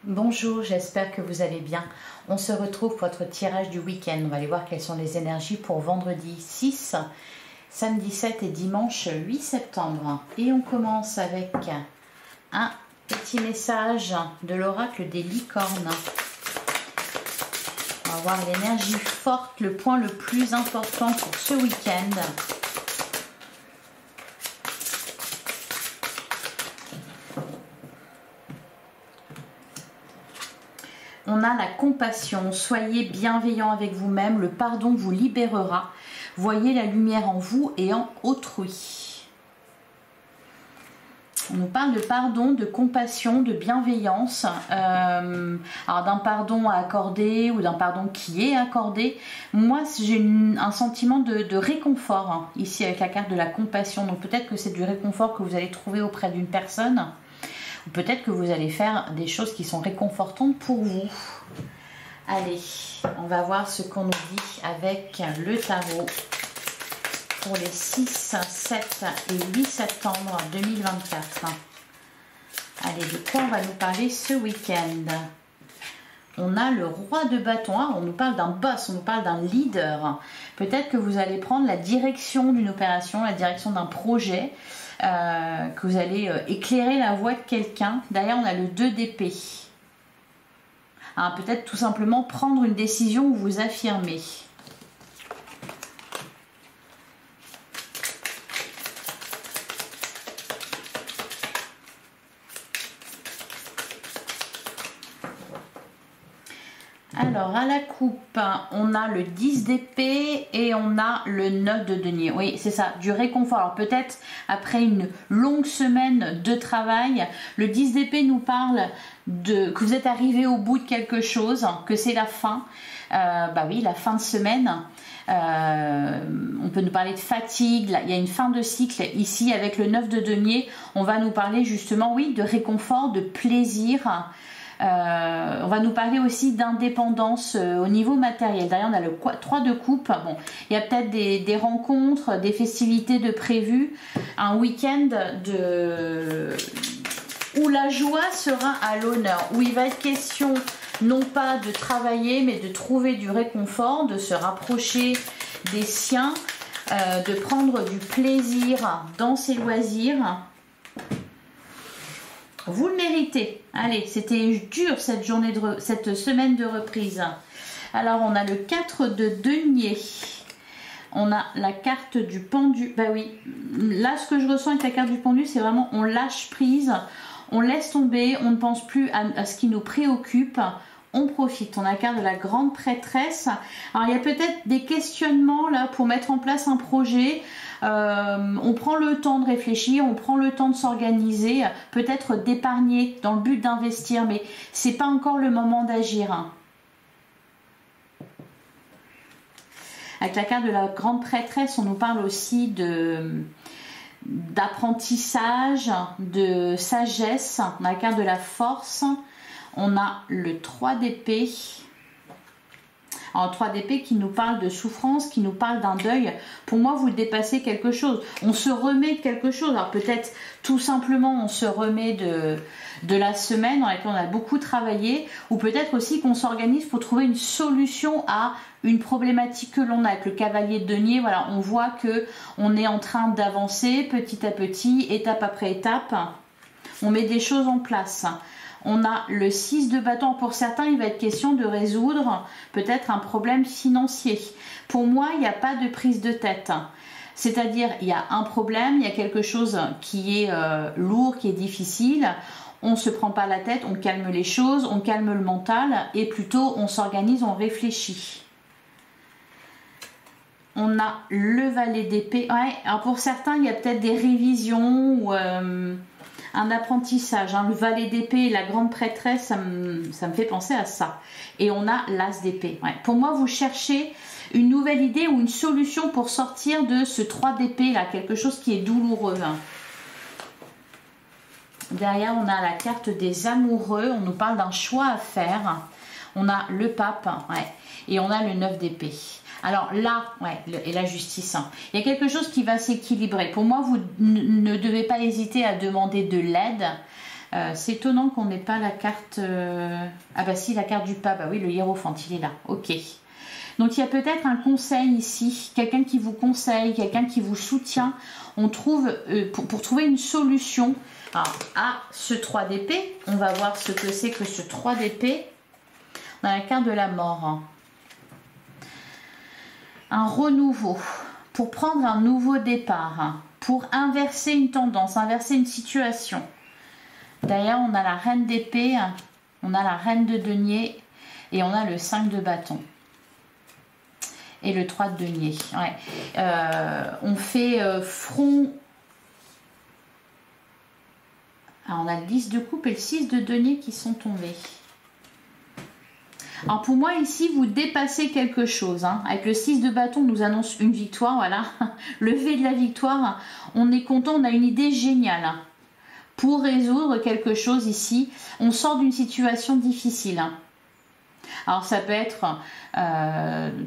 Bonjour, j'espère que vous allez bien. On se retrouve pour votre tirage du week-end. On va aller voir quelles sont les énergies pour vendredi 6, samedi 7 et dimanche 8 septembre. Et on commence avec un petit message de l'oracle des licornes. On va voir l'énergie forte, le point le plus important pour ce week-end. On a la compassion, soyez bienveillant avec vous-même, le pardon vous libérera. Voyez la lumière en vous et en autrui. On nous parle de pardon, de compassion, de bienveillance, alors d'un pardon à accorder ou d'un pardon qui est accordé. Moi, j'ai un sentiment de réconfort hein, ici avec la carte de la compassion. Donc peut-être que c'est du réconfort que vous allez trouver auprès d'une personne. Peut-être que vous allez faire des choses qui sont réconfortantes pour vous. Allez, on va voir ce qu'on nous dit avec le tarot pour les 6, 7 et 8 septembre 2024. Allez, de quoi on va nous parler ce week-end? On a le roi de bâton. On nous parle d'un boss, on nous parle d'un leader. Peut-être que vous allez prendre la direction d'une opération, la direction d'un projet. Que vous allez éclairer la voie de quelqu'un. Derrière on a le 2 d'épée. Peut-être tout simplement prendre une décision ou vous affirmer. Alors, à la coupe, on a le 10 d'épée et on a le 9 de denier. Oui, c'est ça, du réconfort. Alors, peut-être après une longue semaine de travail, le 10 d'épée nous parle que vous êtes arrivé au bout de quelque chose, que c'est la fin. Bah oui, la fin de semaine. On peut nous parler de fatigue. Là, il y a une fin de cycle. Ici, avec le 9 de denier, on va nous parler justement, oui, de réconfort, de plaisir. On va nous parler aussi d'indépendance au niveau matériel. Derrière on a le 3 de coupe. Bon, il y a peut-être des rencontres, des festivités de prévues, un week-end où la joie sera à l'honneur, où il va être question non pas de travailler mais de trouver du réconfort, de se rapprocher des siens, de prendre du plaisir dans ses loisirs. Vous le méritez. Allez, c'était dur cette semaine de reprise. Alors, on a le 4 de denier. On a la carte du pendu. Bah oui, là, ce que je ressens avec la carte du pendu, c'est vraiment on lâche prise, on laisse tomber, on ne pense plus à ce qui nous préoccupe. On profite. On a la carte de la grande prêtresse. Alors, il y a peut-être des questionnements là pour mettre en place un projet. On prend le temps de réfléchir, on prend le temps de s'organiser, peut-être d'épargner dans le but d'investir, mais c'est pas encore le moment d'agir. Avec la carte de la grande prêtresse, on nous parle aussi d'apprentissage, de sagesse. On a la carte de la force. On a le 3 d'épée. Alors 3 d'épée qui nous parle de souffrance, qui nous parle d'un deuil. Pour moi, vous dépassez quelque chose. On se remet de quelque chose. Alors peut-être tout simplement on se remet de la semaine dans laquelle on a beaucoup travaillé. Ou peut-être aussi qu'on s'organise pour trouver une solution à une problématique que l'on a. Avec le cavalier de denier, voilà, on voit que on est en train d'avancer petit à petit, étape après étape. On met des choses en place. On a le 6 de bâton. Pour certains, il va être question de résoudre peut-être un problème financier. Pour moi, il n'y a pas de prise de tête. C'est-à-dire, il y a un problème, il y a quelque chose qui est lourd, qui est difficile. On ne se prend pas la tête, on calme les choses, on calme le mental et plutôt on s'organise, on réfléchit. On a le valet d'épée. Ouais, alors pour certains, il y a peut-être des révisions ou un apprentissage. Le valet d'épée et la grande prêtresse, ça me fait penser à ça. Et on a l'as d'épée. Ouais. Pour moi, vous cherchez une nouvelle idée ou une solution pour sortir de ce 3 d'épée là, quelque chose qui est douloureux. Derrière, on a la carte des amoureux. On nous parle d'un choix à faire. On a le pape, ouais, et on a le 9 d'épée. Alors là, ouais, et la justice, il y a quelque chose qui va s'équilibrer. Pour moi, vous ne devez pas hésiter à demander de l'aide. C'est étonnant qu'on n'ait pas la carte... Ah bah si, la carte du pape, bah oui, le hiérophant, il est là, ok. Donc il y a peut-être un conseil ici, quelqu'un qui vous conseille, quelqu'un qui vous soutient. On trouve, pour trouver une solution à ce 3 d'épée, on va voir ce que c'est que ce 3 d'épée. On a la carte de la mort. Un renouveau, pour prendre un nouveau départ, pour inverser une tendance, inverser une situation. Derrière, on a la reine d'épée, on a la reine de denier et on a le 5 de bâton. Et le 3 de denier. Ouais. On fait front. Alors, on a le 10 de coupe et le 6 de denier qui sont tombés. Alors pour moi ici, vous dépassez quelque chose. Avec le 6 de bâton, on nous annonce une victoire. Voilà. Le V de la victoire. On est content, on a une idée géniale. Pour résoudre quelque chose ici, on sort d'une situation difficile. Alors ça peut être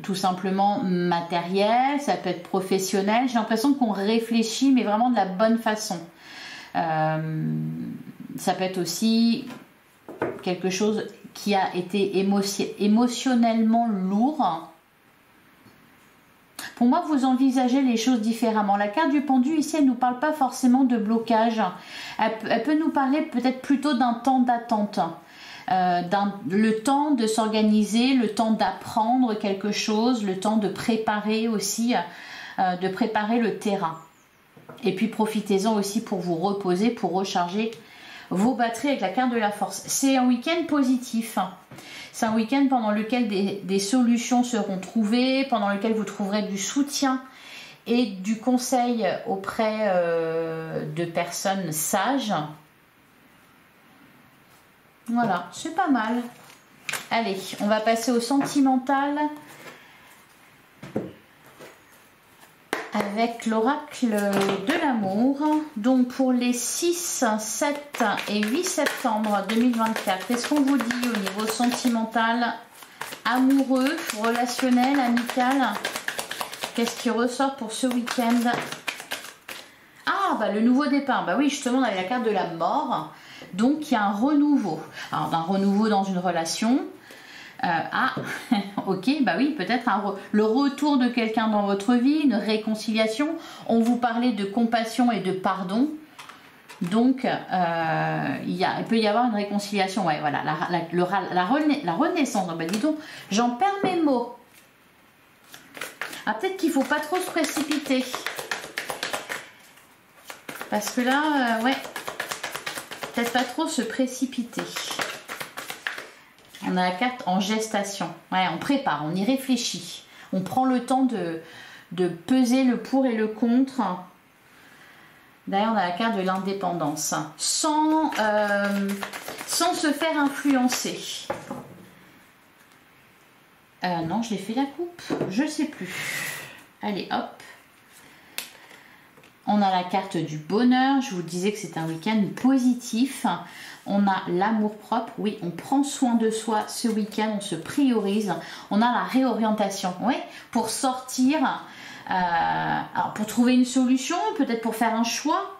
tout simplement matériel, ça peut être professionnel. J'ai l'impression qu'on réfléchit, mais vraiment de la bonne façon. Ça peut être aussi quelque chose qui a été émotionnellement lourd. Pour moi, vous envisagez les choses différemment. La carte du pendu, ici, elle ne nous parle pas forcément de blocage. Elle peut nous parler peut-être plutôt d'un temps d'attente. Le temps de s'organiser, le temps d'apprendre quelque chose, le temps de préparer aussi, de préparer le terrain. Et puis, profitez-en aussi pour vous reposer, pour recharger vos batteries avec la carte de la force. C'est un week-end positif. C'est un week-end pendant lequel des solutions seront trouvées, pendant lequel vous trouverez du soutien et du conseil auprès de personnes sages. Voilà, c'est pas mal. Allez, on va passer au sentimental avec l'oracle de l'amour. Donc pour les 6, 7 et 8 septembre 2024, qu'est-ce qu'on vous dit au niveau sentimental, amoureux, relationnel, amical? Qu'est-ce qui ressort pour ce week-end? Ah, bah le nouveau départ. Bah oui, justement, on avait la carte de la mort. Donc il y a un renouveau. Alors un renouveau dans une relation. Ok, bah oui, peut-être le retour de quelqu'un dans votre vie, une réconciliation. On vous parlait de compassion et de pardon. Donc, il peut y avoir une réconciliation. Ouais, voilà, la renaissance. Oh, bah dis donc, j'en perds mes mots. Ah, peut-être qu'il ne faut pas trop se précipiter. Parce que là, ouais, peut-être pas trop se précipiter. On a la carte en gestation. Ouais, on prépare, on y réfléchit. On prend le temps de peser le pour et le contre. D'ailleurs, on a la carte de l'indépendance. Sans se faire influencer. Non, je l'ai fait la coupe. Je ne sais plus. Allez, hop. On a la carte du bonheur. Je vous disais que c'est un week-end positif. On a l'amour propre. Oui, on prend soin de soi ce week-end. On se priorise. On a la réorientation. Oui, pour sortir, alors pour trouver une solution, peut-être pour faire un choix.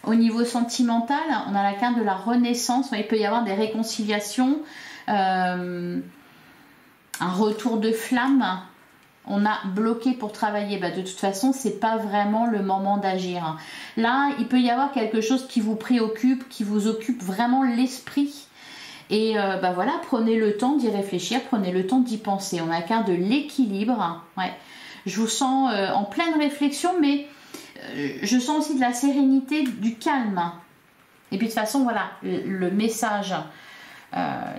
Au niveau sentimental, on a la carte de la renaissance. Il peut y avoir des réconciliations, un retour de flamme. On a bloqué pour travailler. Bah, de toute façon, c'est pas vraiment le moment d'agir. Là, il peut y avoir quelque chose qui vous préoccupe, qui vous occupe vraiment l'esprit. Et bah voilà, prenez le temps d'y réfléchir, prenez le temps d'y penser. On a la carte de l'équilibre. Ouais. Je vous sens en pleine réflexion, mais je sens aussi de la sérénité, du calme. Et puis de toute façon, voilà, le message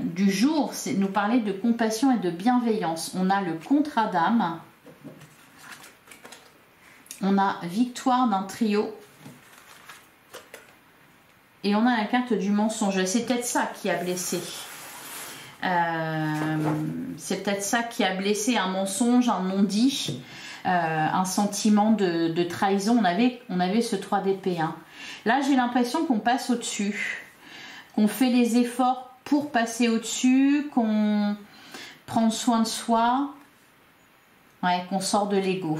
du jour, c'est nous parler de compassion et de bienveillance. On a le contrat d'âme. On a victoire d'un trio. Et on a la carte du mensonge. C'est peut-être ça qui a blessé. C'est peut-être ça qui a blessé, un mensonge, un non-dit, un sentiment de trahison. On avait ce 3 d'épée. Hein. Là, j'ai l'impression qu'on passe au-dessus, qu'on fait les efforts pour passer au-dessus, qu'on prend soin de soi, ouais, qu'on sort de l'ego.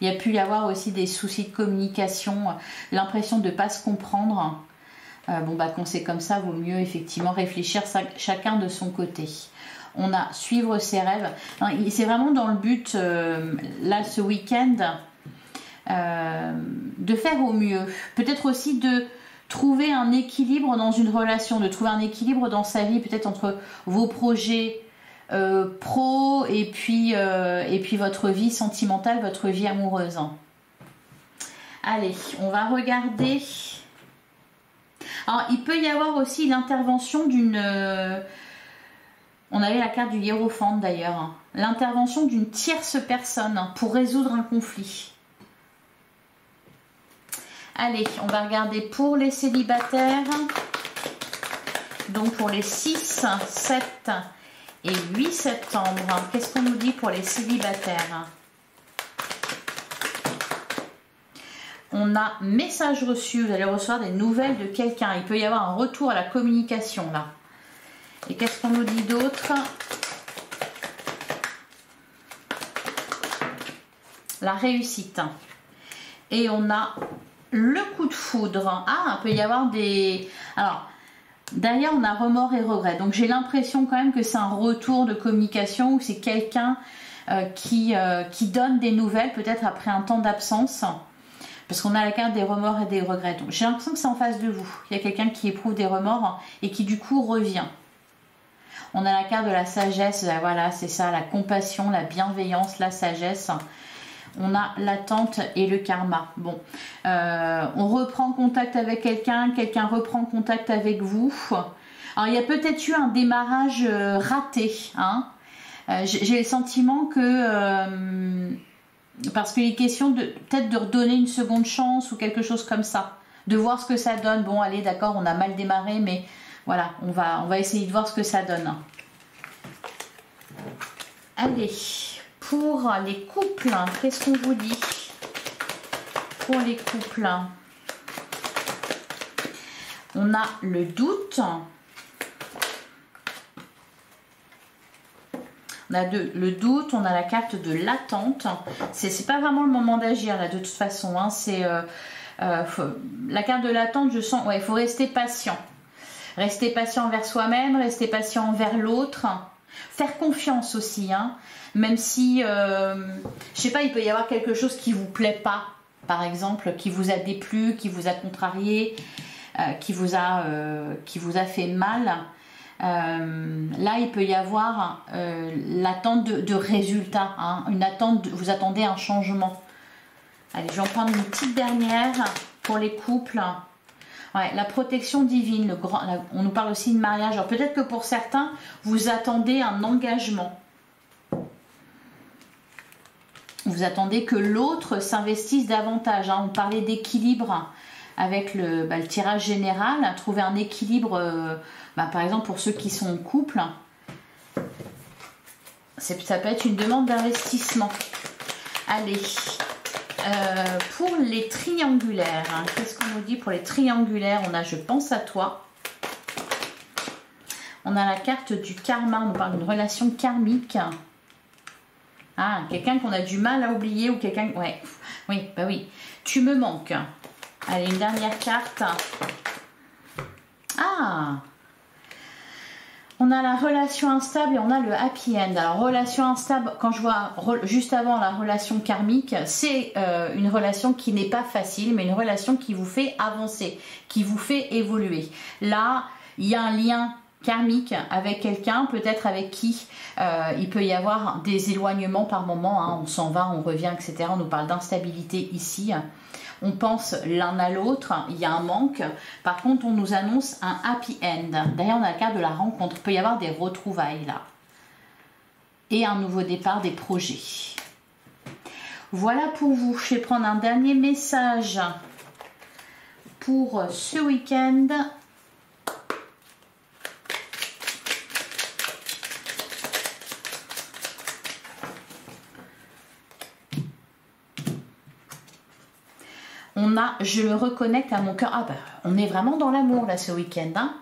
Il y a pu y avoir aussi des soucis de communication, l'impression de ne pas se comprendre. Bon, bah, quand c'est comme ça, vaut mieux effectivement réfléchir chacun de son côté. On a suivre ses rêves. C'est vraiment dans le but, là, ce week-end, de faire au mieux. Peut-être aussi de trouver un équilibre dans une relation, de trouver un équilibre dans sa vie, peut-être entre vos projets pro et puis votre vie sentimentale, votre vie amoureuse. Allez, on va regarder. Alors, il peut y avoir aussi l'intervention d'une... on avait la carte du hiérophante d'ailleurs. L'intervention d'une tierce personne pour résoudre un conflit. Allez, on va regarder pour les célibataires. Donc pour les 6, 7 et 8 septembre. Qu'est-ce qu'on nous dit pour les célibataires? On a message reçu, vous allez recevoir des nouvelles de quelqu'un. Il peut y avoir un retour à la communication là. Et qu'est-ce qu'on nous dit d'autre? La réussite. Et on a le coup de foudre. Ah, il peut y avoir des... Alors, derrière, on a remords et regrets. Donc, j'ai l'impression quand même que c'est un retour de communication ou c'est quelqu'un qui donne des nouvelles, peut-être après un temps d'absence. Parce qu'on a la carte des remords et des regrets. Donc, j'ai l'impression que c'est en face de vous. Il y a quelqu'un qui éprouve des remords et qui, du coup, revient. On a la carte de la sagesse. Voilà, c'est ça, la compassion, la bienveillance, la sagesse. On a l'attente et le karma. Bon, on reprend contact avec quelqu'un, quelqu'un reprend contact avec vous. Alors, il y a peut-être eu un démarrage raté. Hein. J'ai le sentiment que... parce qu'il est question peut-être de redonner une seconde chance ou quelque chose comme ça. De voir ce que ça donne. Bon, allez, d'accord, on a mal démarré, mais voilà, on va essayer de voir ce que ça donne. Allez, pour les couples, qu'est-ce qu'on vous dit? Pour les couples, on a le doute. On a le doute, on a la carte de l'attente. C'est pas vraiment le moment d'agir là de toute façon. Hein. C'est la carte de l'attente, je sens. Ouais, il faut rester patient. Rester patient envers soi-même, rester patient envers l'autre. Faire confiance aussi. Hein. Même si, je sais pas, il peut y avoir quelque chose qui vous plaît pas. Par exemple, qui vous a déplu, qui vous a contrarié, qui vous a fait mal. Là, il peut y avoir l'attente de résultats, hein, une attente, vous attendez un changement. Allez, je vais en prendre une petite dernière pour les couples. Ouais, la protection divine, on nous parle aussi de mariage. Alors peut-être que pour certains, vous attendez un engagement. Vous attendez que l'autre s'investisse davantage. Hein. On parlait d'équilibre avec le tirage général, trouver un équilibre, par exemple pour ceux qui sont en couple, ça peut être une demande d'investissement. Allez, pour les triangulaires, hein, qu'est-ce qu'on nous dit pour les triangulaires? On a je pense à toi. On a la carte du karma, on parle d'une relation karmique. Ah, quelqu'un qu'on a du mal à oublier ou quelqu'un... Ouais, oui, bah oui. Tu me manques. Allez, une dernière carte. Ah! On a la relation instable et on a le happy end. Alors, relation instable, quand je vois juste avant la relation karmique, c'est une relation qui n'est pas facile, mais une relation qui vous fait avancer, qui vous fait évoluer. Là, il y a un lien karmique avec quelqu'un, peut-être avec qui il peut y avoir des éloignements par moment. Hein. On s'en va, on revient, etc. On nous parle d'instabilité ici. On pense l'un à l'autre, il y a un manque. Par contre, on nous annonce un happy end. Derrière, on a la carte de la rencontre. Il peut y avoir des retrouvailles là. Et un nouveau départ des projets. Voilà pour vous. Je vais prendre un dernier message pour ce week-end. On a, je me reconnecte à mon cœur. Ah ben, on est vraiment dans l'amour là ce week-end. Hein.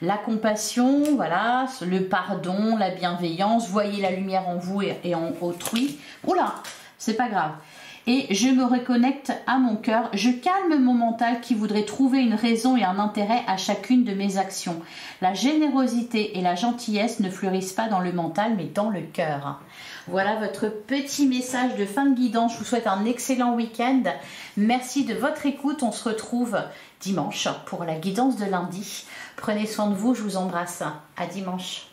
La compassion, voilà, le pardon, la bienveillance. Voyez la lumière en vous et en autrui. Oula, c'est pas grave. et je me reconnecte à mon cœur. Je calme mon mental qui voudrait trouver une raison et un intérêt à chacune de mes actions. La générosité et la gentillesse ne fleurissent pas dans le mental mais dans le cœur. Voilà votre petit message de fin de guidance. Je vous souhaite un excellent week-end. Merci de votre écoute. On se retrouve dimanche pour la guidance de lundi. Prenez soin de vous. Je vous embrasse. À dimanche.